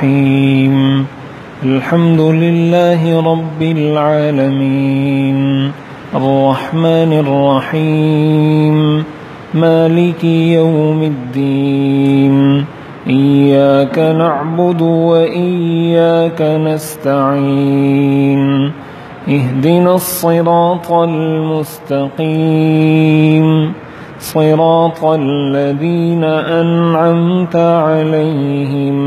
الرحيم الحمد لله رب العالمين الرحمن الرحيم مالك يوم الدين إياك نعبد وإياك نستعين اهدنا الصراط المستقيم صراط الذين أنعمت عليهم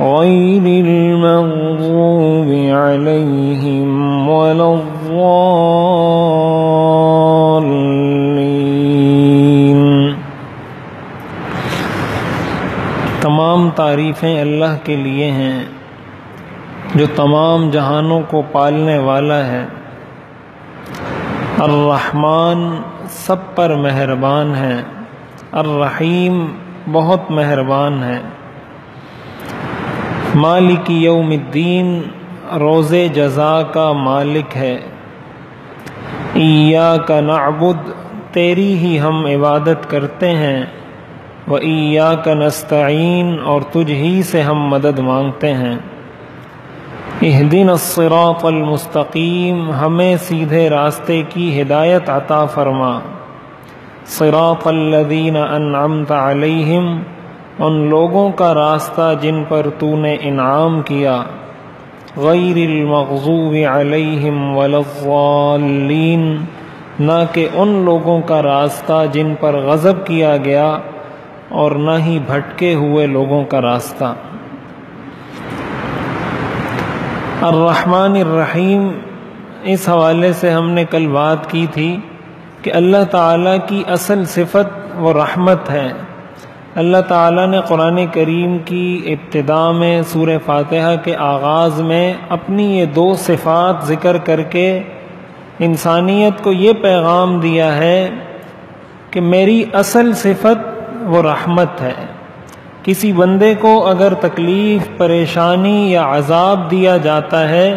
غير المغضوب عليهم ولا الضالين۔ تمام تعریفیں اللہ کے لیے ہیں جو تمام جہانوں کو پالنے والا ہے۔ الرحمن سب پر مہربان ہے، الرحیم بہت مہربان ہے۔ مالک یوم الدین روز جزا کا مالک ہے۔ ایاک نعبد تیری ہی ہم عبادت کرتے ہیں، وایاک نستعین اور تجھ ہی سے ہم مدد مانگتے ہیں۔ اہدنا الصراط المستقیم ہمیں سیدھے راستے کی ہدایت عطا فرما۔ صراط الذین انعمت علیہم ان لوگوں کا راستہ جن پر تو نے انعام کیا۔ غیر المغضوب علیہم ولا الضالین نہ کہ ان لوگوں کا راستہ جن پر غضب کیا گیا اور نہ ہی بھٹکے ہوئے لوگوں کا راستہ۔ الرحمن الرحیم اس حوالے سے ہم نے کل بات کی تھی کہ اللہ تعالیٰ کی اصل صفت وہ رحمت ہے۔ اللہ تعالیٰ نے قرآن کریم کی ابتدا میں سورہ فاتحہ کے آغاز میں اپنی یہ دو صفات ذکر کر کے انسانیت کو یہ پیغام دیا ہے کہ میری اصل صفت وہ رحمت ہے۔ کسی بندے کو اگر تکلیف، پریشانی یا عذاب دیا جاتا ہے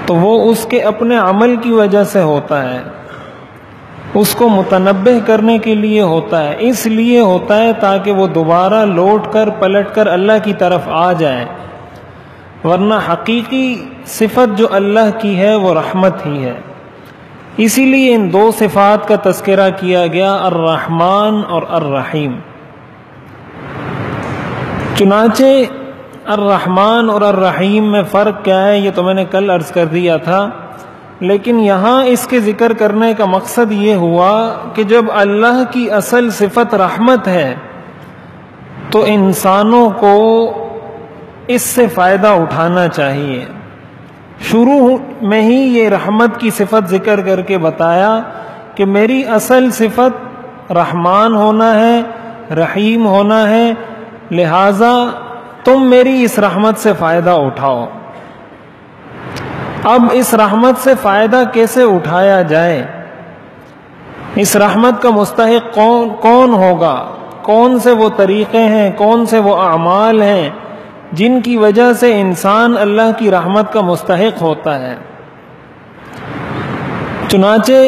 تو وہ اس کے اپنے عمل کی وجہ سے ہوتا ہے، اس کو متنبہ کرنے کے لیے ہوتا ہے، اس لیے ہوتا ہے تاکہ وہ دوبارہ لوٹ کر پلٹ کر اللہ کی طرف آ جائے، ورنہ حقیقی صفت جو اللہ کی ہے وہ رحمت ہی ہے۔ اسی لیے ان دو صفات کا تذکرہ کیا گیا، الرحمن اور الرحیم۔ چنانچہ الرحمن اور الرحیم میں فرق کیا ہے یہ تو میں نے کل عرض کر دیا تھا، لیکن یہاں اس کے ذکر کرنے کا مقصد یہ ہوا کہ جب اللہ کی اصل صفت رحمت ہے تو انسانوں کو اس سے فائدہ اٹھانا چاہیے۔ شروع میں ہی یہ رحمت کی صفت ذکر کر کے بتایا کہ میری اصل صفت رحمان ہونا ہے، رحیم ہونا ہے، لہٰذا تم میری اس رحمت سے فائدہ اٹھاؤ۔ اب اس رحمت سے فائدہ کیسے اٹھایا جائے؟ اس رحمت کا مستحق کون ہوگا؟ کون سے وہ طریقے ہیں، کون سے وہ اعمال ہیں جن کی وجہ سے انسان اللہ کی رحمت کا مستحق ہوتا ہے؟ چنانچہ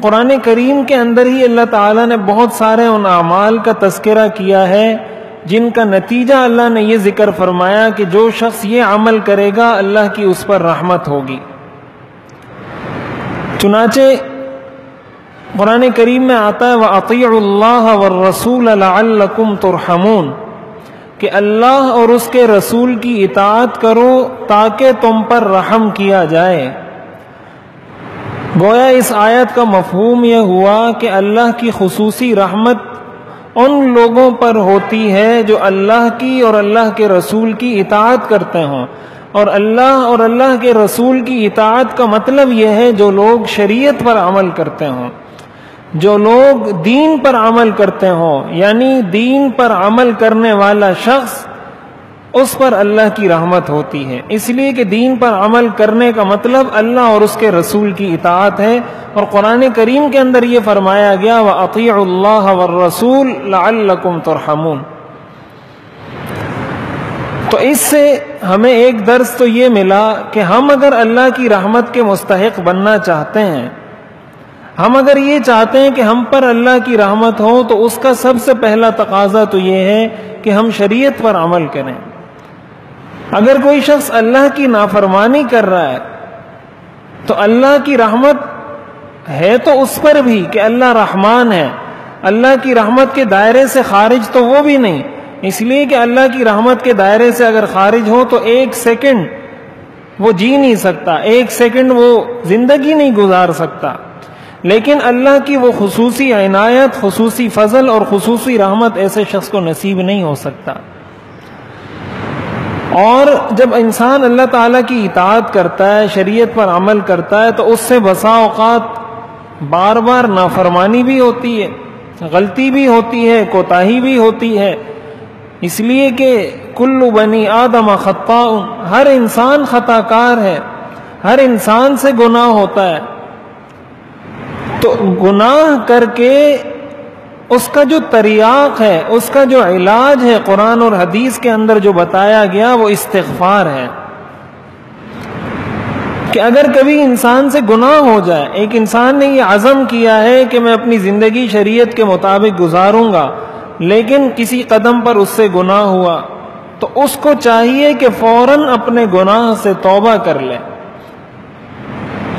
قرآن کریم کے اندر ہی اللہ تعالیٰ نے بہت سارے ان اعمال کا تذکرہ کیا ہے جن کا نتیجہ اللہ نے یہ ذکر فرمایا کہ جو شخص یہ عمل کرے گا اللہ کی اس پر رحمت ہوگی۔ چنانچہ قرآن کریم میں آتا ہے وَأَطِيعُوا اللَّهَ وَالرَّسُولَ لَعَلَّكُمْ تُرْحَمُونَ کہ اللہ اور اس کے رسول کی اطاعت کرو تاکہ تم پر رحم کیا جائے۔ گویا اس آیت کا مفہوم یہ ہوا کہ اللہ کی خصوصی رحمت ان لوگوں پر ہوتی ہے جو اللہ کی اور اللہ کے رسول کی اطاعت کرتے ہوں، اور اللہ اور اللہ کے رسول کی اطاعت کا مطلب یہ ہے جو لوگ شریعت پر عمل کرتے ہوں، جو لوگ دین پر عمل کرتے ہوں، یعنی دین پر عمل کرنے والا شخص اس پر اللہ کی رحمت ہوتی ہے۔ اس لیے کہ دین پر عمل کرنے کا مطلب اللہ اور اس کے رسول کی اطاعت ہے، اور قرآن کریم کے اندر یہ فرمایا گیا وَأَطِيعُوا اللَّهَ وَالرَّسُولَ لَعَلَّكُمْ تُرْحَمُونَ۔ تو اس سے ہمیں ایک درس تو یہ ملا کہ ہم اگر اللہ کی رحمت کے مستحق بننا چاہتے ہیں، ہم اگر یہ چاہتے ہیں کہ ہم پر اللہ کی رحمت ہو، تو اس کا سب سے پہلا تقاضا تو یہ ہے کہ ہم شریعت پر عمل کریں۔ اگر کوئی شخص اللہ کی نافرمانی کر رہا ہے تو اللہ کی رحمت ہے تو اس پر بھی کہ اللہ رحمان ہے، اللہ کی رحمت کے دائرے سے خارج تو وہ بھی نہیں، اس لیے کہ اللہ کی رحمت کے دائرے سے اگر خارج ہو تو ایک سیکنڈ وہ جی نہیں سکتا، ایک سیکنڈ وہ زندگی نہیں گزار سکتا۔ لیکن اللہ کی وہ خصوصی عنایت، خصوصی فضل اور خصوصی رحمت ایسے شخص کو نصیب نہیں ہو سکتا۔ اور جب انسان اللہ تعالیٰ کی اطاعت کرتا ہے، شریعت پر عمل کرتا ہے، تو اس سے بسا اوقات بار بار نافرمانی بھی ہوتی ہے، غلطی بھی ہوتی ہے، کوتاہی بھی ہوتی ہے، اس لیے کہ کل بنی آدم خطاء، ہر انسان خطا کار ہے، ہر انسان سے گناہ ہوتا ہے۔ تو گناہ کر کے اس کا جو تریاق ہے، اس کا جو علاج ہے، قرآن اور حدیث کے اندر جو بتایا گیا وہ استغفار ہے۔ کہ اگر کبھی انسان سے گناہ ہو جائے، ایک انسان نے یہ عزم کیا ہے کہ میں اپنی زندگی شریعت کے مطابق گزاروں گا، لیکن کسی قدم پر اس سے گناہ ہوا، تو اس کو چاہیے کہ فوراً اپنے گناہ سے توبہ کر لے۔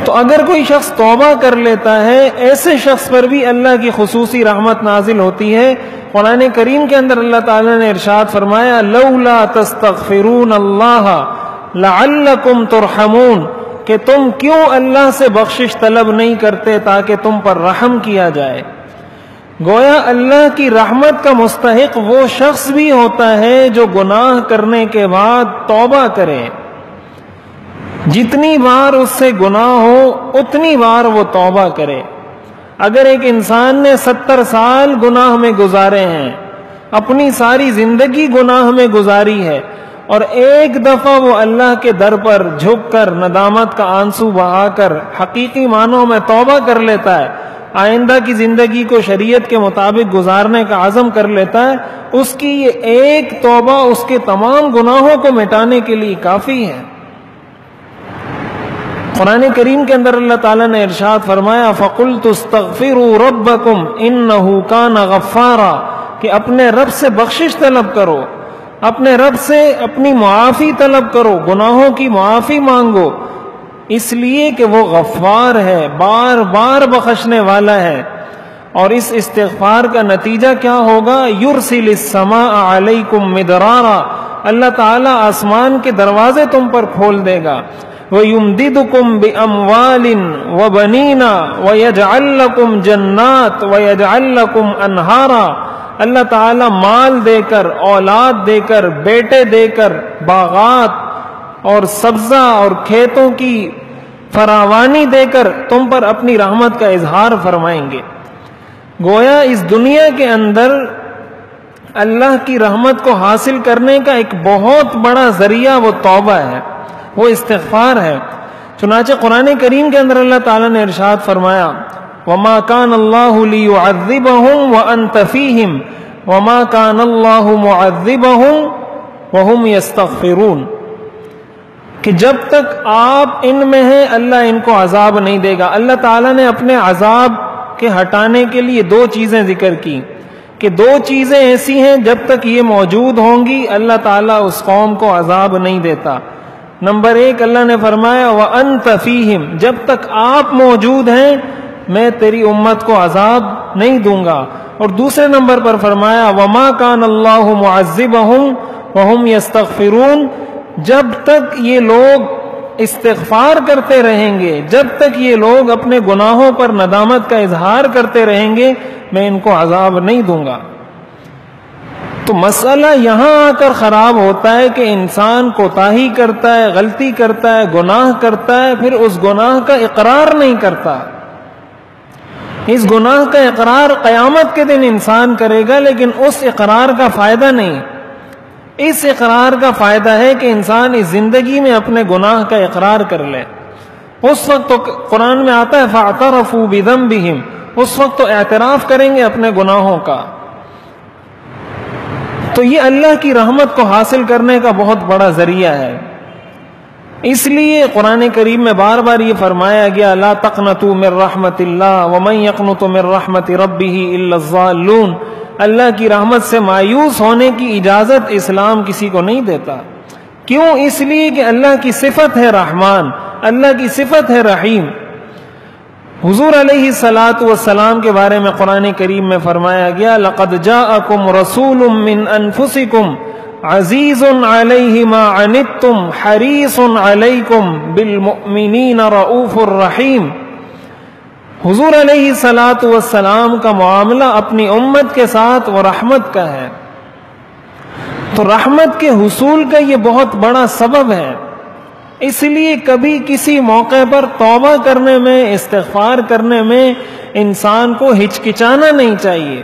تو اگر کوئی شخص توبہ کر لیتا ہے، ایسے شخص پر بھی اللہ کی خصوصی رحمت نازل ہوتی ہے۔ قرآن کریم کے اندر اللہ تعالیٰ نے ارشاد فرمایا لولا تستغفرون اللہ لعلکم ترحمون، کہ تم کیوں اللہ سے بخشش طلب نہیں کرتے تاکہ تم پر رحم کیا جائے۔ گویا اللہ کی رحمت کا مستحق وہ شخص بھی ہوتا ہے جو گناہ کرنے کے بعد توبہ کرے، جتنی بار اس سے گناہ ہو اتنی بار وہ توبہ کرے۔ اگر ایک انسان نے 70 سال گناہ میں گزارے ہیں، اپنی ساری زندگی گناہ میں گزاری ہے، اور ایک دفعہ وہ اللہ کے در پر جھک کر ندامت کا آنسو بہا کر حقیقی معنوں میں توبہ کر لیتا ہے، آئندہ کی زندگی کو شریعت کے مطابق گزارنے کا عزم کر لیتا ہے، اس کی یہ ایک توبہ اس کے تمام گناہوں کو مٹانے کے لیے کافی ہے۔ قرآن کریم کے اندر اللہ تعالیٰ نے ارشاد فرمایا فَقُلْتُ اسْتَغْفِرُوا رَبَّكُمْ إِنَّهُ كَانَ غَفَّارًا، کہ اپنے رب سے بخشش طلب کرو، اپنے رب سے اپنی معافی طلب کرو، گناہوں کی معافی مانگو، اس لیے کہ وہ غفار ہے، بار بار بخشنے والا ہے۔ اور اس استغفار کا نتیجہ کیا ہوگا؟ یرسل السماء علیکم مدرارا، اللہ تعالیٰ آسمان کے دروازے تم پر کھول دے گا۔ وَيُمْدِدُكُمْ بِأَمْوَالٍ وَبَنِينَ وَيَجْعَلْ لَكُمْ جَنَّاتٍ وَيَجْعَلْ لَكُمْ أَنْهَارًا، اللہ تعالیٰ مال دے کر، اولاد دے کر، بیٹے دے کر، باغات اور سبزہ اور کھیتوں کی فراوانی دے کر تم پر اپنی رحمت کا اظہار فرمائیں گے۔ گویا اس دنیا کے اندر اللہ کی رحمت کو حاصل کرنے کا ایک بہت بڑا ذریعہ وہ توبہ ہے، وہ استغفار ہے۔ چنانچہ قرآن کریم کے اندر اللہ تعالیٰ نے ارشاد فرمایا وَمَا كَانَ اللَّهُ لِيُعَذِّبَهُمْ وَأَنْتَ فِيهِمْ وَمَا كَانَ اللَّهُ مُعَذِّبَهُمْ وَهُمْ يَسْتَغْفِرُونَ، کہ جب تک آپ ان میں ہیں اللہ ان کو عذاب نہیں دے گا۔ اللہ تعالیٰ نے اپنے عذاب کے ہٹانے کے لیے دو چیزیں ذکر کی، کہ دو چیزیں ایسی ہیں جب تک یہ موجود ہوں گی اللہ تعالیٰ اس قوم کو عذاب نہیں دیتا۔ نمبر ایک اللہ نے فرمایا وَأَنْتَ فِيهِمْ، جب تک آپ موجود ہیں میں تیری امت کو عذاب نہیں دوں گا۔ اور دوسرے نمبر پر فرمایا وَمَا كَانَ اللَّهُ مُعَذِّبَهُمْ وَهُمْ يَسْتَغْفِرُونَ، جب تک یہ لوگ استغفار کرتے رہیں گے، جب تک یہ لوگ اپنے گناہوں پر ندامت کا اظہار کرتے رہیں گے میں ان کو عذاب نہیں دوں گا۔ تو مسئلہ یہاں آ کر خراب ہوتا ہے کہ انسان کوتاہی کرتا ہے، غلطی کرتا ہے، گناہ کرتا ہے، پھر اس گناہ کا اقرار نہیں کرتا۔ اس گناہ کا اقرار قیامت کے دن انسان کرے گا، لیکن اس اقرار کا فائدہ نہیں۔ اس اقرار کا فائدہ ہے کہ انسان اس زندگی میں اپنے گناہ کا اقرار کر لے۔ اس وقت تو قرآن میں آتا ہے فَاعْتَرَفُوا بِذَنبِهِمْ، اس وقت تو اعتراف کریں گے اپنے گناہوں کا۔ تو یہ اللہ کی رحمت کو حاصل کرنے کا بہت بڑا ذریعہ ہے۔ اس لیے قرآن کریم میں بار بار یہ فرمایا گیا لا تقنطوا من رحمت اللہ ومن یقنط من رحمت ربہ الا الضالون، اللہ کی رحمت سے مایوس ہونے کی اجازت اسلام کسی کو نہیں دیتا. کیوں؟ اس لیے کہ اللہ کی صفت ہے رحمان، اللہ کی صفت ہے رحیم. حضور علیہ الصلاۃ والسلام کے بارے میں قرآن کریم میں فرمایا گیا لقد جاءکم رسول من انفسکم عزیز علیہ ما عنتم حریص علیکم بالمؤمنین رؤوف الرحیم. حضور علیہ الصلاۃ والسلام کا معاملہ اپنی امت کے ساتھ وہ رحمت کا ہے. تو رحمت کے حصول کا یہ بہت بڑا سبب ہے. اس لیے کبھی کسی موقع پر توبہ کرنے میں، استغفار کرنے میں انسان کو ہچکچانا نہیں چاہیے.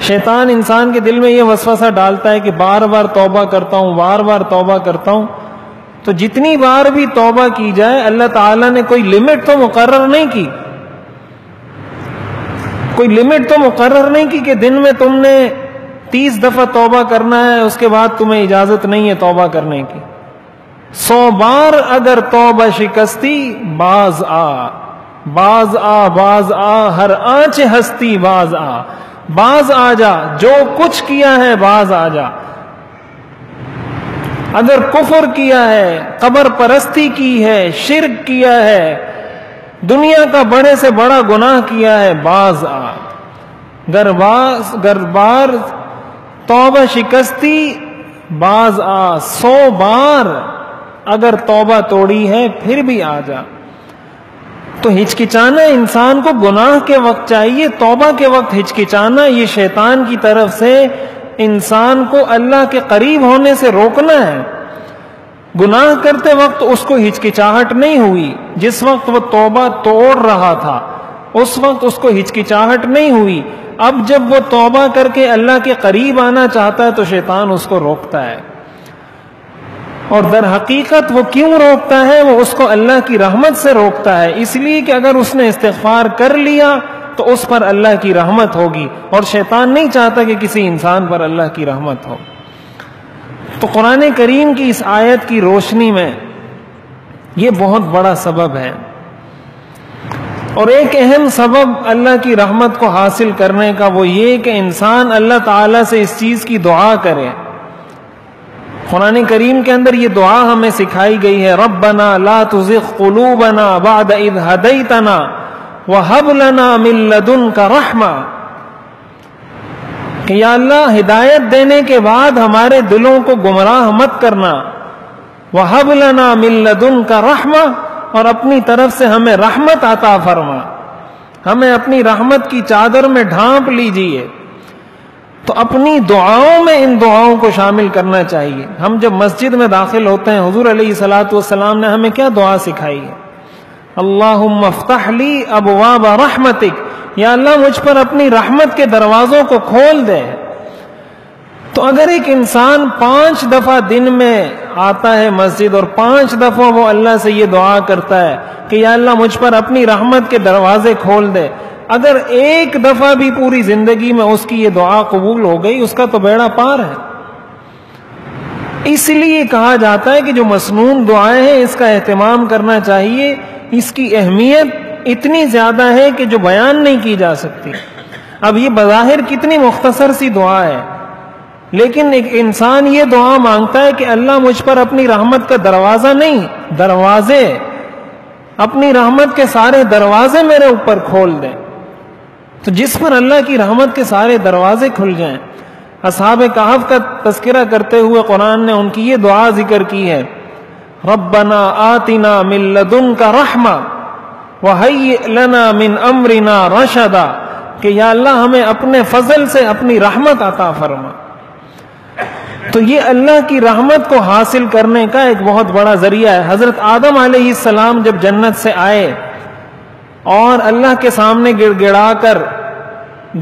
شیطان انسان کے دل میں یہ وسوسہ ڈالتا ہے کہ بار بار توبہ کرتا ہوں، بار بار توبہ کرتا ہوں. تو جتنی بار بھی توبہ کی جائے، اللہ تعالیٰ نے کوئی لمٹ تو مقرر نہیں کی. کوئی لمٹ تو مقرر نہیں کی کہ دن میں تم نے 30 دفعہ توبہ کرنا ہے، اس کے بعد تمہیں اجازت نہیں ہے توبہ کرنے کی. 100 بار اگر توبہ شکستی، باز آ، باز آ، باز آ، ہر آنچ ہستی باز آ، باز آ جا، جو کچھ کیا ہے باز آ جا. اگر کفر کیا ہے، قبر پرستی کی ہے، شرک کیا ہے، دنیا کا بڑے سے بڑا گناہ کیا ہے، باز آ. گر بار توبہ شکستی، باز آ. 100 بار اگر توبہ توڑی ہے پھر بھی آ جا. تو ہچکچانا انسان کو گناہ کے وقت چاہیے، توبہ کے وقت ہچکچانا یہ شیطان کی طرف سے انسان کو اللہ کے قریب ہونے سے روکنا ہے. گناہ کرتے وقت اس کو ہچکچاہٹ نہیں ہوئی، جس وقت وہ توبہ توڑ رہا تھا اس وقت اس کو ہچکچاہٹ نہیں ہوئی. اب جب وہ توبہ کر کے اللہ کے قریب آنا چاہتا ہے تو شیطان اس کو روکتا ہے. اور در حقیقت وہ کیوں روکتا ہے؟ وہ اس کو اللہ کی رحمت سے روکتا ہے. اس لیے کہ اگر اس نے استغفار کر لیا تو اس پر اللہ کی رحمت ہوگی، اور شیطان نہیں چاہتا کہ کسی انسان پر اللہ کی رحمت ہو. تو قرآن کریم کی اس آیت کی روشنی میں یہ بہت بڑا سبب ہے. اور ایک اہم سبب اللہ کی رحمت کو حاصل کرنے کا وہ یہ کہ انسان اللہ تعالیٰ سے اس چیز کی دعا کرے. قرآن کریم کے اندر یہ دعا ہمیں سکھائی گئی ہے، ربنا لا تزغ قلوبنا بعد اذ ہدیتنا وہب لنا من لدنک رحمہ، کہ یا اللہ ہدایت دینے کے بعد ہمارے دلوں کو گمراہ مت کرنا. وہب لنا من لدنک رحمہ، اور اپنی طرف سے ہمیں رحمت عطا فرما، ہمیں اپنی رحمت کی چادر میں ڈھانپ لیجئے. تو اپنی دعاؤں میں ان دعاؤں کو شامل کرنا چاہیے. ہم جب مسجد میں داخل ہوتے ہیں، حضور علیہ الصلاۃ والسلام نے ہمیں کیا دعا سکھائی ہے؟ اللہم افتح لی ابواب رحمتک، یا اللہ مجھ پر اپنی رحمت کے دروازوں کو کھول دے. تو اگر ایک انسان 5 دفعہ دن میں آتا ہے مسجد اور 5 دفعہ وہ اللہ سے یہ دعا کرتا ہے کہ یا اللہ مجھ پر اپنی رحمت کے دروازے کھول دے، اگر ایک دفعہ بھی پوری زندگی میں اس کی یہ دعا قبول ہو گئی، اس کا تو بیڑا پار ہے. اس لیے کہا جاتا ہے کہ جو مسنون دعائیں ہیں اس کا اہتمام کرنا چاہیے. اس کی اہمیت اتنی زیادہ ہے کہ جو بیان نہیں کی جا سکتی. اب یہ بظاہر کتنی مختصر سی دعا ہے، لیکن ایک انسان یہ دعا مانگتا ہے کہ اللہ مجھ پر اپنی رحمت کا دروازہ نہیں، دروازے، اپنی رحمت کے سارے دروازے میرے اوپر کھول دیں. تو جس پر اللہ کی رحمت کے سارے دروازے کھل جائیں. اصحاب کہف کا تذکرہ کرتے ہوئے قرآن نے ان کی یہ دعا ذکر کی ہے، ربنا آتنا من لدنک رحمہ وہیئ لنا من امرنا رشدا، کہ یا اللہ ہمیں اپنے فضل سے اپنی رحمت عطا فرما. تو یہ اللہ کی رحمت کو حاصل کرنے کا ایک بہت بڑا ذریعہ ہے. حضرت آدم علیہ السلام جب جنت سے آئے اور اللہ کے سامنے گڑ گڑا کر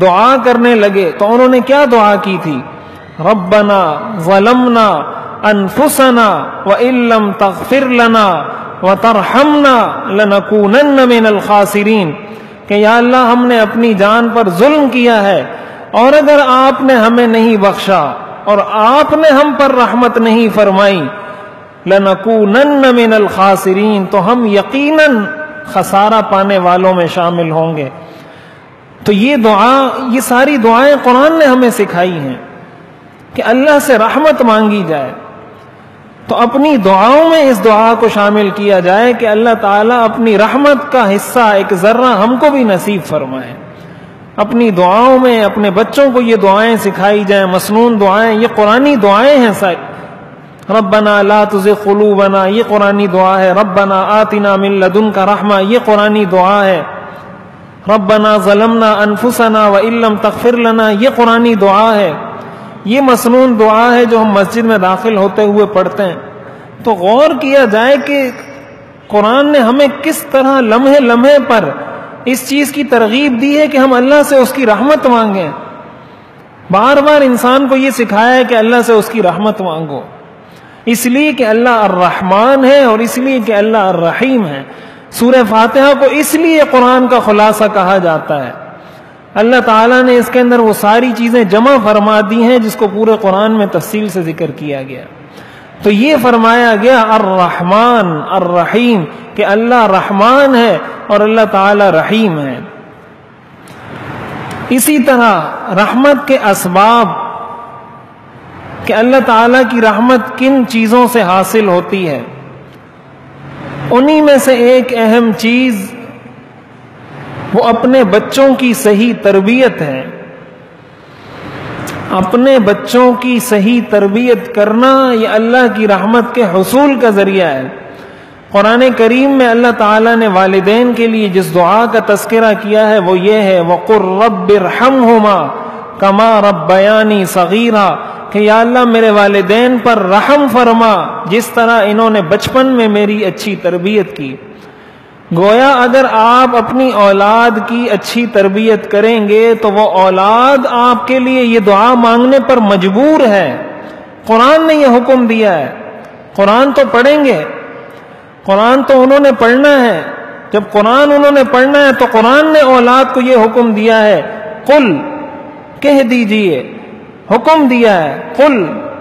دعا کرنے لگے تو انہوں نے کیا دعا کی تھی؟ ربنا ظلمنا انفسنا وان لم تغفر لنا وترحمنا لنکونن من الخاسرین، کہ یا اللہ ہم نے اپنی جان پر ظلم کیا ہے، اور اگر آپ نے ہمیں نہیں بخشا اور آپ نے ہم پر رحمت نہیں فرمائی، لنکونن من الخاسرین، تو ہم یقیناً خسارہ پانے والوں میں شامل ہوں گے. تو یہ دعا، یہ ساری دعائیں قرآن نے ہمیں سکھائی ہیں کہ اللہ سے رحمت مانگی جائے. تو اپنی دعاؤں میں اس دعا کو شامل کیا جائے کہ اللہ تعالیٰ اپنی رحمت کا حصہ ایک ذرہ ہم کو بھی نصیب فرمائے. اپنی دعاؤں میں اپنے بچوں کو یہ دعائیں سکھائی جائیں، مسنون دعائیں، یہ قرآنی دعائیں ہیں ساری. ربنا لا تزغ قلوبنا، یہ قرآنی دعا ہے. ربنا آتنا من لدنک رحمہ، یہ قرآنی دعا ہے. ربنا ظلمنا انفسنا وان لم تغفر لنا، یہ قرآنی دعا ہے. یہ مسنون دعا ہے جو ہم مسجد میں داخل ہوتے ہوئے پڑھتے ہیں. تو غور کیا جائے کہ قرآن نے ہمیں کس طرح لمحے لمحے پر اس چیز کی ترغیب دی ہے کہ ہم اللہ سے اس کی رحمت مانگیں. بار بار انسان کو یہ سکھایا ہے کہ اللہ سے اس کی رحمت مانگو، اس لیے کہ اللہ الرحمن ہے اور اس لیے کہ اللہ الرحیم ہے. سورہ فاتحہ کو اس لیے قرآن کا خلاصہ کہا جاتا ہے. اللہ تعالیٰ نے اس کے اندر وہ ساری چیزیں جمع فرما دی ہیں جس کو پورے قرآن میں تفصیل سے ذکر کیا گیا. تو یہ فرمایا گیا الرحمن الرحیم کہ اللہ رحمان ہے اور اللہ تعالیٰ رحیم ہے. اسی طرح رحمت کے اسباب کہ اللہ تعالیٰ کی رحمت کن چیزوں سے حاصل ہوتی ہے، انہی میں سے ایک اہم چیز وہ اپنے بچوں کی صحیح تربیت ہے. اپنے بچوں کی صحیح تربیت کرنا یہ اللہ کی رحمت کے حصول کا ذریعہ ہے. قرآن کریم میں اللہ تعالیٰ نے والدین کے لیے جس دعا کا تذکرہ کیا ہے وہ یہ ہے وَقُلْ رَبِّ ارْحَمْهُمَا كَمَا رَبَّيَانِي صَغِيرًا کہ یا اللہ میرے والدین پر رحم فرما جس طرح انہوں نے بچپن میں میری اچھی تربیت کی. گویا اگر آپ اپنی اولاد کی اچھی تربیت کریں گے تو وہ اولاد آپ کے لیے یہ دعا مانگنے پر مجبور ہے. قرآن نے یہ حکم دیا ہے. قرآن تو پڑھیں گے، قرآن تو انہوں نے پڑھنا ہے. جب قرآن انہوں نے پڑھنا ہے تو قرآن نے اولاد کو یہ حکم دیا ہے قل کہہ دیجئے، حکم دیا ہے قل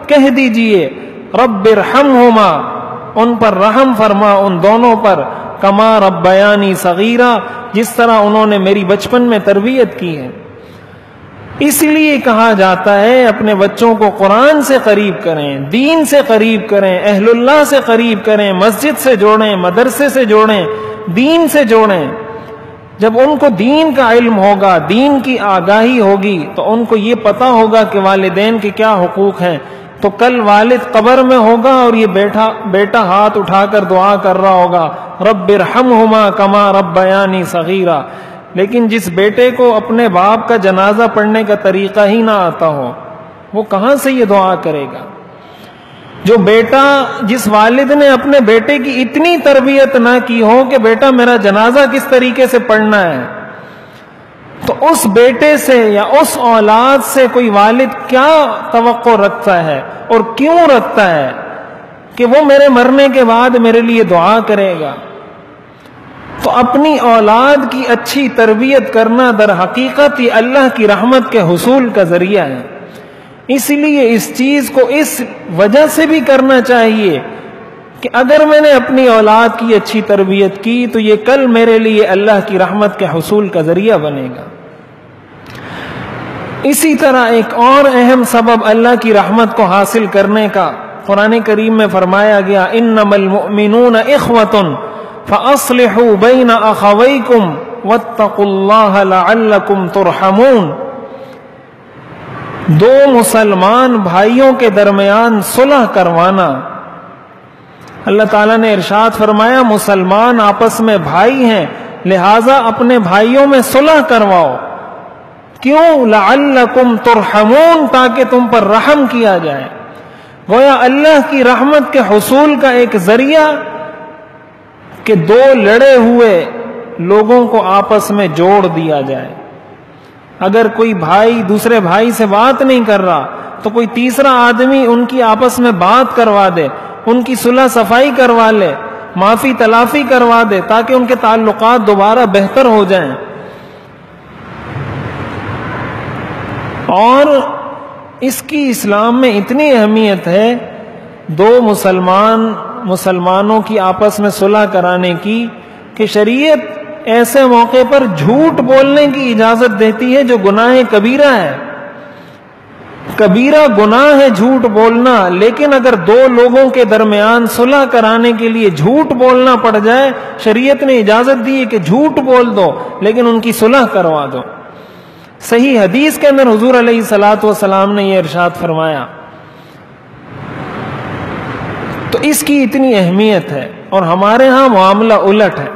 کہہ دیجئے رب ارحمہما ان پر رحم فرما، ان دونوں پر، کما ربیانی صغیرا جس طرح انہوں نے میری بچپن میں تربیت کی ہے. اس لیے کہا جاتا ہے اپنے بچوں کو قرآن سے قریب کریں، دین سے قریب کریں، اہل اللہ سے قریب کریں، مسجد سے جوڑیں، مدرسے سے جوڑیں، دین سے جوڑیں. جب ان کو دین کا علم ہوگا، دین کی آگاہی ہوگی تو ان کو یہ پتا ہوگا کہ والدین کے کیا حقوق ہیں. تو کل والد قبر میں ہوگا اور یہ بیٹا ہاتھ اٹھا کر دعا کر رہا ہوگا رب ارحمہما کما ربیانی صغیرا. لیکن جس بیٹے کو اپنے باپ کا جنازہ پڑھنے کا طریقہ ہی نہ آتا ہو وہ کہاں سے یہ دعا کرے گا؟ جو بیٹا، جس والد نے اپنے بیٹے کی اتنی تربیت نہ کی ہو کہ بیٹا میرا جنازہ کس طریقے سے پڑھنا ہے، تو اس بیٹے سے یا اس اولاد سے کوئی والد کیا توقع رکھتا ہے اور کیوں رکھتا ہے کہ وہ میرے مرنے کے بعد میرے لیے دعا کرے گا؟ تو اپنی اولاد کی اچھی تربیت کرنا در حقیقت یہ اللہ کی رحمت کے حصول کا ذریعہ ہے. اس لیے اس چیز کو اس وجہ سے بھی کرنا چاہیے کہ اگر میں نے اپنی اولاد کی اچھی تربیت کی تو یہ کل میرے لیے اللہ کی رحمت کے حصول کا ذریعہ بنے گا. اسی طرح ایک اور اہم سبب اللہ کی رحمت کو حاصل کرنے کا قرآن کریم میں فرمایا گیا انما المؤمنون اخوة فاصلحوا بین اخویکم واتقوا اللہ لعلکم ترحمون. دو مسلمان بھائیوں کے درمیان صلح کروانا. اللہ تعالیٰ نے ارشاد فرمایا مسلمان آپس میں بھائی ہیں لہذا اپنے بھائیوں میں صلح کرواؤ. کیوں؟ لعلکم ترحمون تاکہ تم پر رحم کیا جائے. گویا اللہ کی رحمت کے حصول کا ایک ذریعہ کہ دو لڑے ہوئے لوگوں کو آپس میں جوڑ دیا جائے. اگر کوئی بھائی دوسرے بھائی سے بات نہیں کر رہا تو کوئی تیسرا آدمی ان کی آپس میں بات کروا دے، ان کی صلح صفائی کروا لے، معافی تلافی کروا دے تاکہ ان کے تعلقات دوبارہ بہتر ہو جائیں. اور اس کی اسلام میں اتنی اہمیت ہے دو مسلمانوں کی آپس میں صلح کرانے کی کہ شریعت ایسے موقع پر جھوٹ بولنے کی اجازت دیتی ہے جو گناہ کبیرہ ہے. کبیرہ گناہ ہے جھوٹ بولنا، لیکن اگر دو لوگوں کے درمیان صلح کرانے کے لیے جھوٹ بولنا پڑ جائے، شریعت نے اجازت دی ہے کہ جھوٹ بول دو لیکن ان کی صلح کروا دو. صحیح حدیث کے اندر حضور علیہ الصلوۃ والسلام نے یہ ارشاد فرمایا. تو اس کی اتنی اہمیت ہے. اور ہمارے ہاں معاملہ الٹ ہے.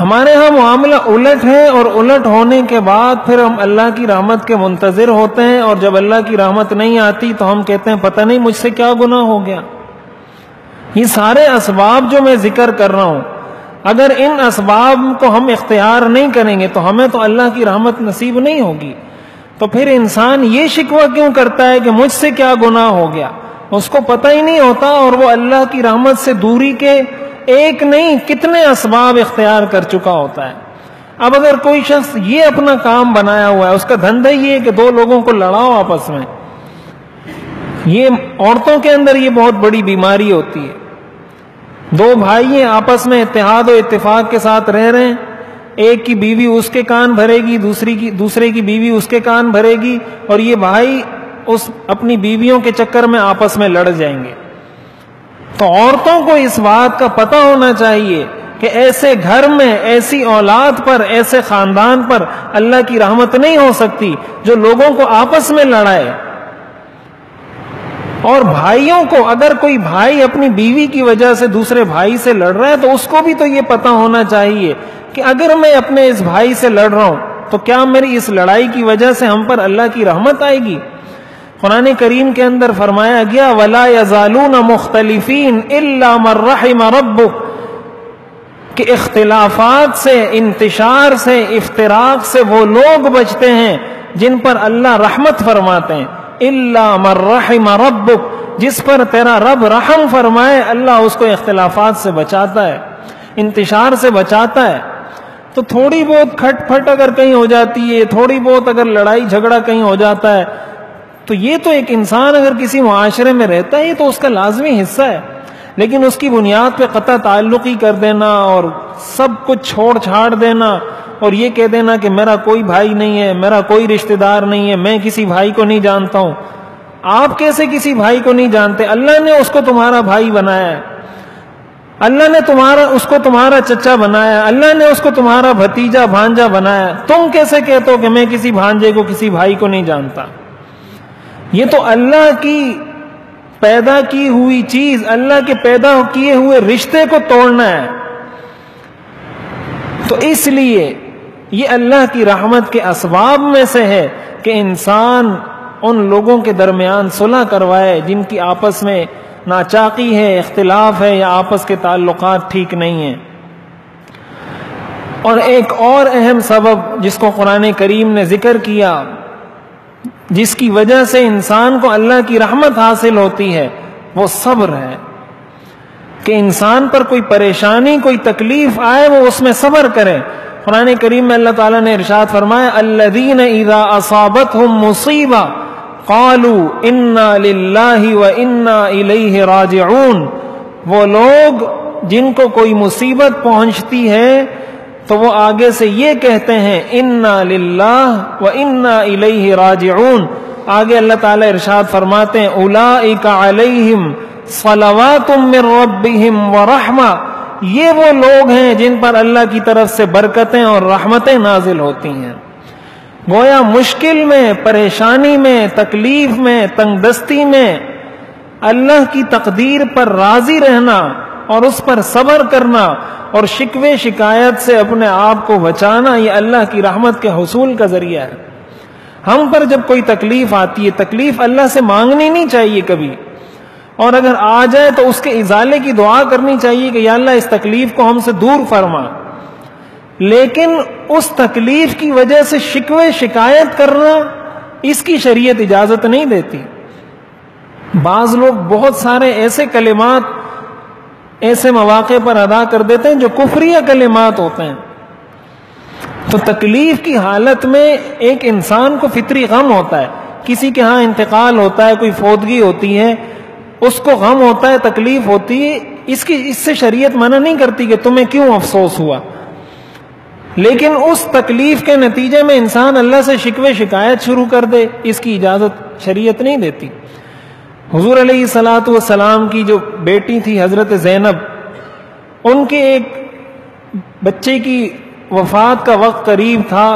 ہمارے ہاں معاملہ الٹ ہے، اور الٹ ہونے کے بعد پھر ہم اللہ کی رحمت کے منتظر ہوتے ہیں، اور جب اللہ کی رحمت نہیں آتی تو ہم کہتے ہیں پتہ نہیں مجھ سے کیا گناہ ہو گیا. یہ سارے اسباب جو میں ذکر کر رہا ہوں، اگر ان اسباب کو ہم اختیار نہیں کریں گے تو ہمیں تو اللہ کی رحمت نصیب نہیں ہوگی. تو پھر انسان یہ شکوہ کیوں کرتا ہے کہ مجھ سے کیا گناہ ہو گیا؟ اس کو پتہ ہی نہیں ہوتا، اور وہ اللہ کی رحمت سے دوری کے ایک نہیں کتنے اسباب اختیار کر چکا ہوتا ہے. اب اگر کوئی شخص یہ اپنا کام بنایا ہوا ہے، اس کا دھندا یہ ہے کہ دو لوگوں کو لڑاؤ آپس میں، یہ عورتوں کے اندر یہ بہت بڑی بیماری ہوتی ہے. دو بھائی ہیں، آپس میں اتحاد و اتفاق کے ساتھ رہ رہے ہیں، ایک کی بیوی اس کے کان بھرے گی، دوسرے کی بیوی اس کے کان بھرے گی، اور یہ بھائی اس اپنی بیویوں کے چکر میں آپس میں لڑ جائیں گے. تو عورتوں کو اس بات کا پتہ ہونا چاہیے کہ ایسے گھر میں، ایسی اولاد پر، ایسے خاندان پر اللہ کی رحمت نہیں ہو سکتی جو لوگوں کو آپس میں لڑائے. اور بھائیوں کو، اگر کوئی بھائی اپنی بیوی کی وجہ سے دوسرے بھائی سے لڑ رہا ہے تو اس کو بھی تو یہ پتہ ہونا چاہیے کہ اگر میں اپنے اس بھائی سے لڑ رہا ہوں تو کیا میری اس لڑائی کی وجہ سے ہم پر اللہ کی رحمت آئے گی؟ قرآن کریم کے اندر فرمایا گیا وَلَا يَزَالُونَ مُخْتَلِفِينَ إِلَّا مَنْ رَحِمَ رَبُّكَ، کہ اختلافات سے، انتشار سے، افتراق سے وہ لوگ بچتے ہیں جن پر اللہ رحمت فرماتے ہیں. إِلَّا مَنْ رَحِمَ رَبُّكَ، جس پر تیرا رب رحم فرمائے اللہ اس کو اختلافات سے بچاتا ہے، انتشار سے بچاتا ہے. تو تھوڑی بہت کھٹ پھٹ اگر کہیں ہو جاتی ہے، تھوڑی بہت اگر لڑائی جھگڑا کہیں ہو جاتا ہے، تو یہ تو ایک انسان اگر کسی معاشرے میں رہتا ہے یہ تو اس کا لازمی حصہ ہے. لیکن اس کی بنیاد پہ قطع تعلقی کر دینا اور سب کچھ چھوڑ چھاڑ دینا اور یہ کہہ دینا کہ میرا کوئی بھائی نہیں ہے، میرا کوئی رشتہ دار نہیں ہے، میں کسی بھائی کو نہیں جانتا ہوں. آپ کیسے کسی بھائی کو نہیں جانتے؟ اللہ نے اس کو تمہارا بھائی بنایا ہے، اللہ نے اس کو تمہارا چچا بنایا ہے، اللہ نے اس کو تمہارا بھتیجا بھانجا بنایا ہے. تم کیسے کہتے ہو کہ میں کسی بھانجے کو، کسی بھائی کو نہیں جانتا؟ یہ تو اللہ کی پیدا کی ہوئی چیز، اللہ کے پیدا کیے ہوئے رشتے کو توڑنا ہے. تو اس لیے یہ اللہ کی رحمت کے اسباب میں سے ہے کہ انسان ان لوگوں کے درمیان صلح کروائے جن کی آپس میں ناچاقی ہے، اختلاف ہے، یا آپس کے تعلقات ٹھیک نہیں ہیں. اور ایک اور اہم سبب جس کو قرآن کریم نے ذکر کیا، جس کی وجہ سے انسان کو اللہ کی رحمت حاصل ہوتی ہے، وہ صبر ہے. کہ انسان پر کوئی پریشانی، کوئی تکلیف آئے وہ اس میں صبر کرے. قرآن کریم میں اللہ تعالیٰ نے ارشاد فرمایا الذین اذا اصابتهم مصیبہ قالوا انا للہ وانا الیہ راجعون، وہ لوگ جن کو کوئی مصیبت پہنچتی ہے تو وہ آگے سے یہ کہتے ہیں انا للہ وانا الیہ راجعون. آگے اللہ تعالیٰ ارشاد فرماتے ہیں اولئک علیہم صلوات من ربہم ورحمہ، یہ وہ لوگ ہیں جن پر اللہ کی طرف سے برکتیں اور رحمتیں نازل ہوتی ہیں. گویا مشکل میں، پریشانی میں، تکلیف میں، تنگ دستی میں اللہ کی تقدیر پر راضی رہنا اور اس پر صبر کرنا اور شکوے شکایت سے اپنے آپ کو بچانا، یہ اللہ کی رحمت کے حصول کا ذریعہ ہے. ہم پر جب کوئی تکلیف آتی ہے، تکلیف اللہ سے مانگنی نہیں چاہیے کبھی، اور اگر آ جائے تو اس کے ازالے کی دعا کرنی چاہیے کہ یا اللہ اس تکلیف کو ہم سے دور فرما. لیکن اس تکلیف کی وجہ سے شکوے شکایت کرنا، اس کی شریعت اجازت نہیں دیتی. بعض لوگ بہت سارے ایسے کلمات ایسے مواقع پر ادا کر دیتے ہیں جو کفریہ کلمات ہوتے ہیں. تو تکلیف کی حالت میں ایک انسان کو فطری غم ہوتا ہے. کسی کے ہاں انتقال ہوتا ہے، کوئی فوتگی ہوتی ہے، اس کو غم ہوتا ہے، تکلیف ہوتی ہے. اس سے شریعت منع نہیں کرتی کہ تمہیں کیوں افسوس ہوا، لیکن اس تکلیف کے نتیجے میں انسان اللہ سے شکوے شکایت شروع کر دے، اس کی اجازت شریعت نہیں دیتی۔ حضور علیہ الصلوۃ والسلام کی جو بیٹی تھی حضرت زینب، ان کے ایک بچے کی وفات کا وقت قریب تھا،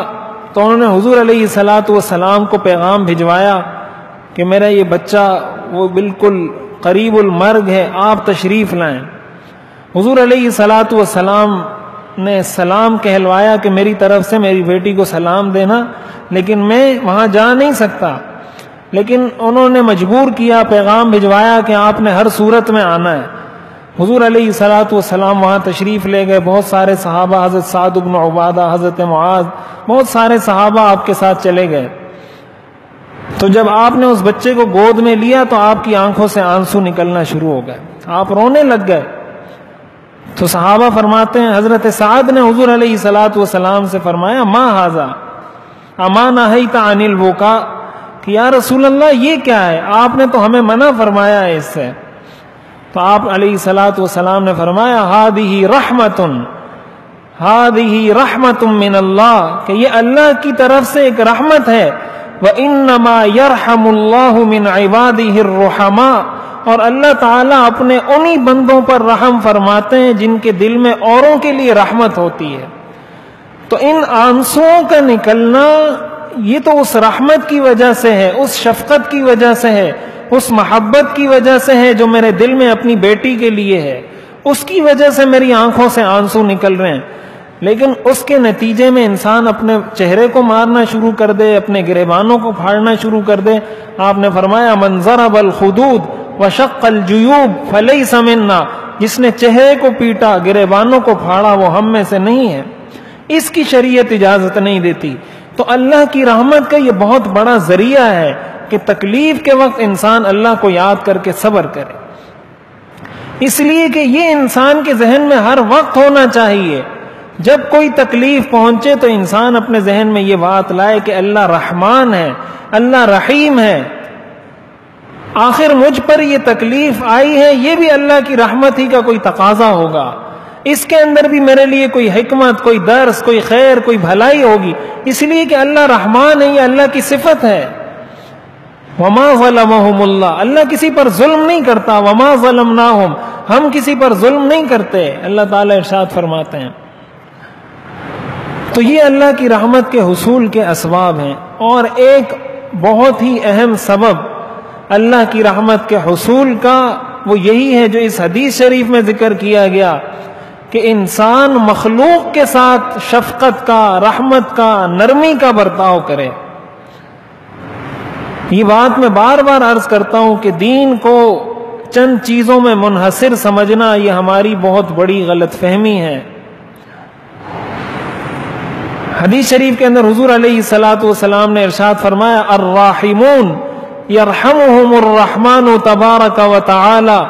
تو انہوں نے حضور علیہ الصلوۃ والسلام کو پیغام بھجوایا کہ میرا یہ بچہ وہ بالکل قریب المرگ ہے، آپ تشریف لائیں۔ حضور علیہ الصلوۃ والسلام نے سلام کہلوایا کہ میری طرف سے میری بیٹی کو سلام دینا، لیکن میں وہاں جا نہیں سکتا، لیکن انہوں نے مجبور کیا، پیغام بھجوایا کہ آپ نے ہر صورت میں آنا ہے۔ حضور علیہ الصلوۃ والسلام وہاں تشریف لے گئے، بہت سارے صحابہ، حضرت سعد بن عبادہ، حضرت معاذ، بہت سارے صحابہ آپ کے ساتھ چلے گئے۔ تو جب آپ نے اس بچے کو گود میں لیا تو آپ کی آنکھوں سے آنسو نکلنا شروع ہو گئے، آپ رونے لگ گئے۔ تو صحابہ فرماتے ہیں حضرت سعد نے حضور علیہ الصلوۃ والسلام سے فرمایا ما ھذا اما نہیت عن البکاء، کہ یا رسول اللہ یہ کیا ہے، آپ نے تو ہمیں منع فرمایا ہے اس سے۔ تو آپ علیہ الصلوۃ والسلام نے فرمایا ھذہ رحمۃ، ھذہ رحمۃ من اللہ، کہ یہ اللہ کی طرف سے ایک رحمت ہے۔ وَإِنَّمَا يَرْحَمُ اللَّهُ مِنْ عِبَادِهِ الرُّحَمَاء، اور اللہ تعالیٰ اپنے انہی بندوں پر رحم فرماتے ہیں جن کے دل میں اوروں کے لیے رحمت ہوتی ہے۔ تو ان آنسوؤں کا نکلنا یہ تو اس رحمت کی وجہ سے ہے، اس شفقت کی وجہ سے ہے، اس محبت کی وجہ سے ہے جو میرے دل میں اپنی بیٹی کے لیے ہے، اس کی وجہ سے میری آنکھوں سے آنسو نکل رہے ہیں۔ لیکن اس کے نتیجے میں انسان اپنے چہرے کو مارنا شروع کر دے، اپنے گریبانوں کو پھاڑنا شروع کر دے۔ آپ نے فرمایا من ضرب الخدود وشق الجیوب فلیس منا، جس نے چہرے کو پیٹا، گریبانوں کو پھاڑا، وہ ہم میں سے نہیں ہے۔ اس کی شریعت اجازت نہیں دیتی۔ تو اللہ کی رحمت کا یہ بہت بڑا ذریعہ ہے کہ تکلیف کے وقت انسان اللہ کو یاد کر کے صبر کرے، اس لیے کہ یہ انسان کے ذہن میں ہر وقت ہونا چاہیے۔ جب کوئی تکلیف پہنچے تو انسان اپنے ذہن میں یہ بات لائے کہ اللہ رحمان ہے، اللہ رحیم ہے، آخر مجھ پر یہ تکلیف آئی ہے، یہ بھی اللہ کی رحمت ہی کا کوئی تقاضا ہوگا، اس کے اندر بھی میرے لیے کوئی حکمت، کوئی درس، کوئی خیر، کوئی بھلائی ہوگی، اس لیے کہ اللہ رحمان ہے، یہ اللہ کی صفت ہے۔ وما ظلمہم اللہ، اللہ کسی پر ظلم نہیں کرتا، وما ظلمناہم، ہم کسی پر ظلم نہیں کرتے، اللہ تعالیٰ ارشاد فرماتے ہیں۔ تو یہ اللہ کی رحمت کے حصول کے اسباب ہیں۔ اور ایک بہت ہی اہم سبب اللہ کی رحمت کے حصول کا وہ یہی ہے جو اس حدیث شریف میں ذکر کیا گیا کہ انسان مخلوق کے ساتھ شفقت کا، رحمت کا، نرمی کا برتاؤ کرے۔ یہ بات میں بار بار عرض کرتا ہوں کہ دین کو چند چیزوں میں منحصر سمجھنا یہ ہماری بہت بڑی غلط فہمی ہے۔ حدیث شریف کے اندر حضور علیہ الصلوۃ والسلام نے ارشاد فرمایا الراحمون یرحمہم الرحمن تبارک و تعالی،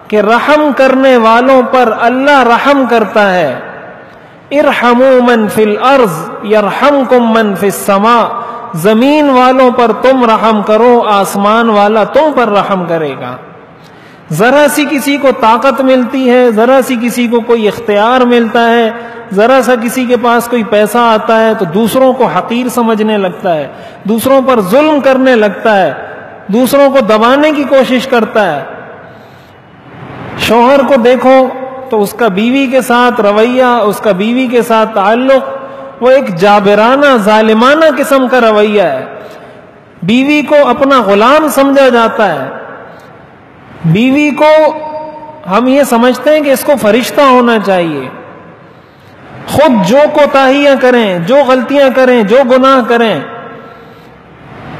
کہ رحم کرنے والوں پر اللہ رحم کرتا ہے۔ ارحموا من فی الارض یرحمکم من فی السماء، زمین والوں پر تم رحم کرو، آسمان والا تم پر رحم کرے گا۔ ذرا سی کسی کو طاقت ملتی ہے، ذرا سی کسی کو کوئی اختیار ملتا ہے، ذرا سا کسی کے پاس کوئی پیسہ آتا ہے تو دوسروں کو حقیر سمجھنے لگتا ہے، دوسروں پر ظلم کرنے لگتا ہے، دوسروں کو دبانے کی کوشش کرتا ہے۔ شوہر کو دیکھو تو اس کا بیوی کے ساتھ رویہ، اس کا بیوی کے ساتھ تعلق وہ ایک جابرانہ، ظالمانہ قسم کا رویہ ہے۔ بیوی کو اپنا غلام سمجھا جاتا ہے، بیوی کو ہم یہ سمجھتے ہیں کہ اس کو فرشتہ ہونا چاہیے، خود جو کوتاہیاں کریں، جو غلطیاں کریں، جو گناہ کریں،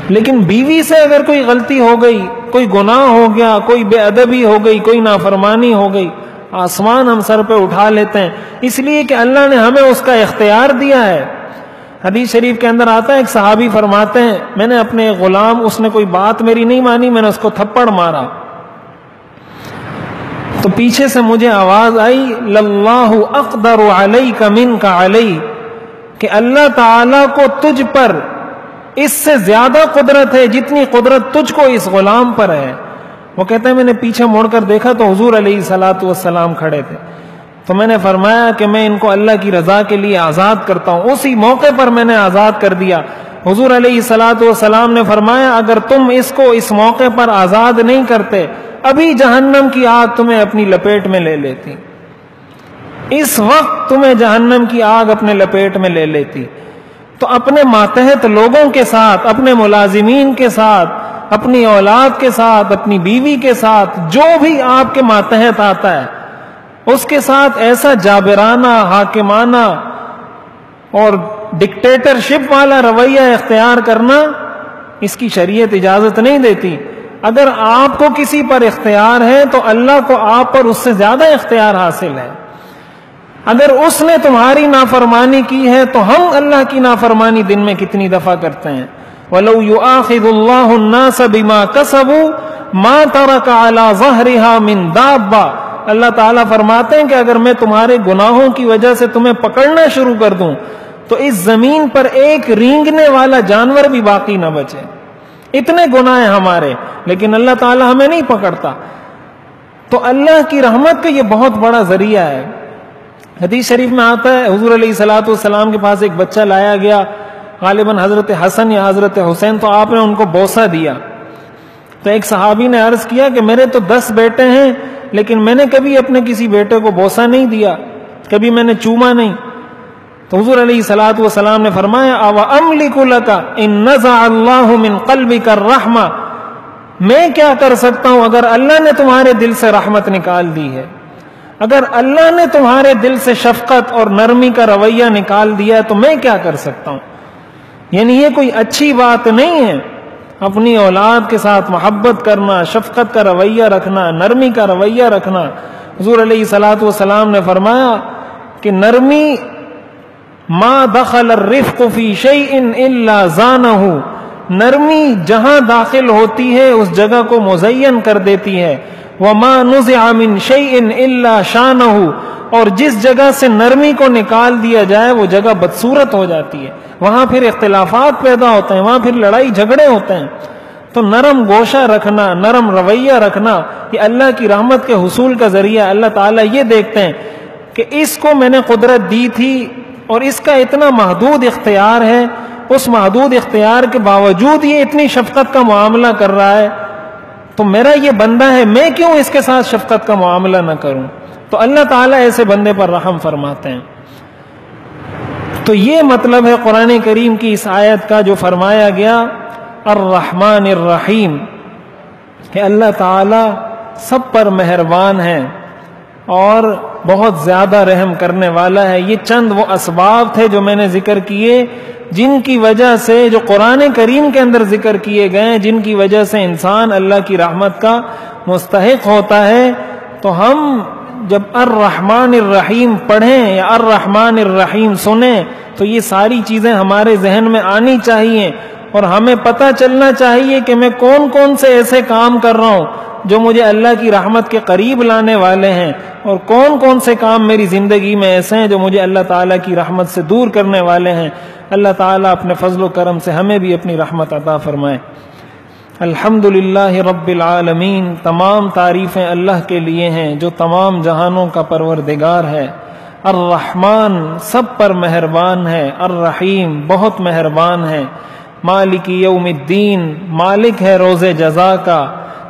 لیکن بیوی سے اگر کوئی غلطی ہو گئی، کوئی گناہ ہو گیا، کوئی بے ادبی ہو گئی، کوئی نافرمانی ہو گئی، آسمان ہم سر پہ اٹھا لیتے ہیں، اس لیے کہ اللہ نے ہمیں اس کا اختیار دیا ہے۔ حدیث شریف کے اندر آتا ہے، ایک صحابی فرماتے ہیں میں نے اپنے غلام، اس نے کوئی بات میری نہیں مانی، میں نے اس کو تھپڑ مارا تو پیچھے سے مجھے آواز آئی للہ اقدر علیک منک علی، کہ اللہ تعالیٰ کو تجھ پر اس سے زیادہ قدرت ہے جتنی قدرت تجھ کو اس غلام پر ہے۔ وہ کہتے ہیں میں نے پیچھے مڑ کر دیکھا تو حضور علیہ الصلوۃ والسلام کھڑے تھے، تو میں نے فرمایا کہ میں ان کو اللہ کی رضا کے لیے آزاد کرتا ہوں۔ اسی موقع پر میں نے آزاد کر دیا۔ حضور علیہ الصلوۃ والسلام نے فرمایا اگر تم اس کو اس موقع پر آزاد نہیں کرتے ابھی جہنم کی آگ تمہیں اپنی لپیٹ میں لے لیتی، اس وقت تمہیں جہنم کی آگ اپنے لپیٹ میں لے لیتی۔ تو اپنے ماتحت لوگوں کے ساتھ، اپنے ملازمین کے ساتھ، اپنی اولاد کے ساتھ، اپنی بیوی کے ساتھ، جو بھی آپ کے ماتحت آتا ہے اس کے ساتھ ایسا جابرانہ، حاکمانہ اور ڈکٹیٹرشپ والا رویہ اختیار کرنا اس کی شریعت اجازت نہیں دیتی۔ اگر آپ کو کسی پر اختیار ہے تو اللہ کو آپ پر اس سے زیادہ اختیار حاصل ہے۔ اگر اس نے تمہاری نافرمانی کی ہے تو ہم اللہ کی نافرمانی دن میں کتنی دفعہ کرتے ہیں۔ وَلَوْ يُؤَاخِذُ اللَّهُ النَّاسَ بِمَا كَسَبُوا مَا تَرَكَ عَلَى ظَهْرِهَا مِن دَابَّةٍ، اللہ تعالیٰ فرماتے ہیں کہ اگر میں تمہارے گناہوں کی وجہ سے تمہیں پکڑنا شروع کر دوں تو اس زمین پر ایک رینگنے والا جانور بھی باقی نہ بچے۔ اتنے گناہ ہیں ہمارے، لیکن اللہ تعالیٰ ہمیں نہیں پکڑتا۔ تو اللہ کی رحمت کا یہ بہت بڑا ذریعہ ہے۔ حدیث شریف میں آتا ہے حضور علیہ الصلوۃ والسلام کے پاس ایک بچہ لایا گیا، غالباً حضرت حسن یا حضرت حسین، تو آپ نے ان کو بوسہ دیا۔ تو ایک صحابی نے عرض کیا کہ میرے تو 10 بیٹے ہیں لیکن میں نے کبھی اپنے کسی بیٹے کو بوسہ نہیں دیا، کبھی میں نے چوما نہیں۔ تو حضور علیہ الصلوۃ والسلام نے فرمایا اَوَأَمْلِكُ لَكَ إِن نَزَعَ اللَّهُ مِن قَلْبِكَ الرَّحْمَةَ، میں کیا کر سکتا ہوں اگر اللہ نے تمہارے دل سے رحمت نکال دی ہے، اگر اللہ نے تمہارے دل سے شفقت اور نرمی کا رویہ نکال دیا تو میں کیا کر سکتا ہوں۔ یعنی یہ کوئی اچھی بات نہیں ہے اپنی اولاد کے ساتھ محبت کرنا، شفقت کا رویہ رکھنا، نرمی کا رویہ رکھنا۔ حضور علیہ الصلوۃ والسلام نے فرمایا کہ نرمی ما دخل الرفق فی شیء الا زانہ، نرمی جہاں داخل ہوتی ہے اس جگہ کو مزین کر دیتی ہے۔ وما نزع من شیء الا شانہ، اور جس جگہ سے نرمی کو نکال دیا جائے وہ جگہ بدصورت ہو جاتی ہے، وہاں پھر اختلافات پیدا ہوتے ہیں، وہاں پھر لڑائی جھگڑے ہوتے ہیں۔ تو نرم گوشہ رکھنا، نرم رویہ رکھنا یہ اللہ کی رحمت کے حصول کا ذریعہ۔ اللہ تعالیٰ یہ دیکھتے ہیں کہ اس کو میں نے قدرت دی تھی اور اس کا اتنا محدود اختیار ہے، اس محدود اختیار کے باوجود یہ اتنی شفقت کا معاملہ کر رہا ہے، تو میرا یہ بندہ ہے، میں کیوں اس کے ساتھ شفقت کا معاملہ نہ کروں؟ تو اللہ تعالیٰ ایسے بندے پر رحم فرماتے ہیں۔ تو یہ مطلب ہے قرآن کریم کی اس آیت کا جو فرمایا گیا الرحمن الرحیم، کہ اللہ تعالیٰ سب پر مہربان ہے اور بہت زیادہ رحم کرنے والا ہے۔ یہ چند وہ اسباب تھے جو میں نے ذکر کیے، جن کی وجہ سے، جو قرآن کریم کے اندر ذکر کیے گئے، جن کی وجہ سے انسان اللہ کی رحمت کا مستحق ہوتا ہے۔ تو ہم جب الرحمن الرحیم پڑھیں یا الرحمن الرحیم سنیں تو یہ ساری چیزیں ہمارے ذہن میں آنی چاہیے، اور ہمیں پتہ چلنا چاہیے کہ میں کون کون سے ایسے کام کر رہا ہوں جو مجھے اللہ کی رحمت کے قریب لانے والے ہیں، اور کون کون سے کام میری زندگی میں ایسے ہیں جو مجھے اللہ تعالیٰ کی رحمت سے دور کرنے والے ہیں۔ اللہ تعالیٰ اپنے فضل و کرم سے ہمیں بھی اپنی رحمت عطا فرمائے۔ الحمدللہ رب العالمین، تمام تعریفیں اللہ کے لیے ہیں جو تمام جہانوں کا پروردگار ہے۔ الرحمن سب پر مہربان ہے، الرحیم بہت مہربان ہے، مالک یوم الدین مالک ہے روز جزا کا،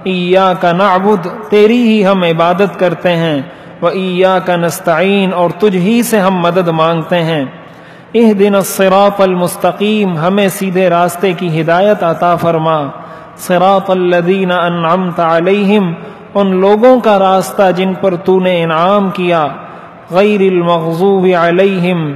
ایاک نعبد تیری ہی ہم عبادت کرتے ہیں، وایاک نستعین اور تجھ ہی سے ہم مدد مانگتے ہیں۔ اہدنا الصراط المستقیم ہمیں سیدھے راستے کی ہدایت عطا فرما، صراط الذین انعمت علیہم ان لوگوں کا راستہ جن پر تو نے انعام کیا، غیر المغضوب علیہم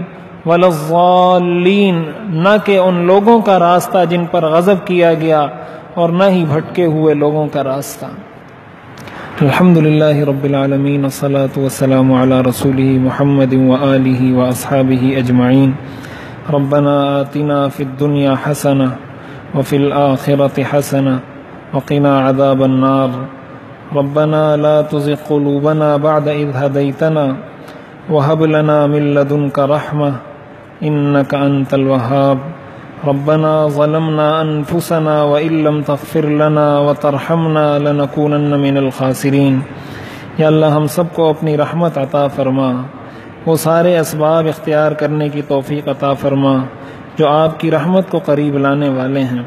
ولا الضالین نہ کہ ان لوگوں کا راستہ جن پر غضب کیا گیا اور نہ ہی بھٹکے ہوئے لوگوں کا راستہ۔ الحمدللہ رب العالمین والصلاة والسلام علی رسولہ محمد وآلہ واصحابہ اجمعین۔ ربنا آتنا فی الدنیا حسنہ وفی الآخرة حسنہ وقنا عذاب النار۔ ربنا لا تزغ قلوبنا بعد إذ هديتنا وهب لنا من لدنك رحمة إنك أنت الوهاب۔ ربنا ظلمنا انفسنا وان لم تغفر لنا وترحمنا لنكونن من الخاسرین۔ یا اللہ ہم سب کو اپنی رحمت عطا فرما، وہ سارے اسباب اختیار کرنے کی توفیق عطا فرما جو آپ کی رحمت کو قریب لانے والے ہیں،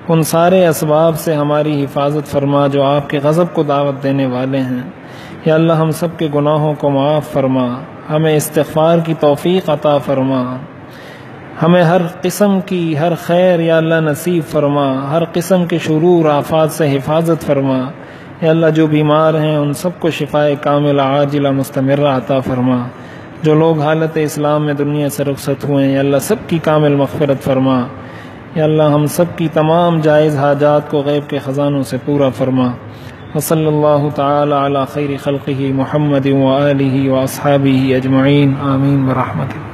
ان سارے اسباب سے ہماری حفاظت فرما جو آپ کے غضب کو دعوت دینے والے ہیں۔ یا اللہ ہم سب کے گناہوں کو معاف فرما، ہمیں استغفار کی توفیق عطا فرما، ہمیں ہر قسم کی ہر خیر یا اللہ نصیب فرما، ہر قسم کے شرور آفات سے حفاظت فرما۔ یا اللہ جو بیمار ہیں ان سب کو شفائے کاملہ عاجلہ مستمرہ عطا فرما، جو لوگ حالت اسلام میں دنیا سے رخصت ہوئے ہیں یا اللہ سب کی کامل مغفرت فرما۔ یا اللہ ہم سب کی تمام جائز حاجات کو غیب کے خزانوں سے پورا فرما۔ وصلی اللہ تعالی علی خیر خلقہ محمد وآلہ واصحابہ اجمعین، آمین برحمتک۔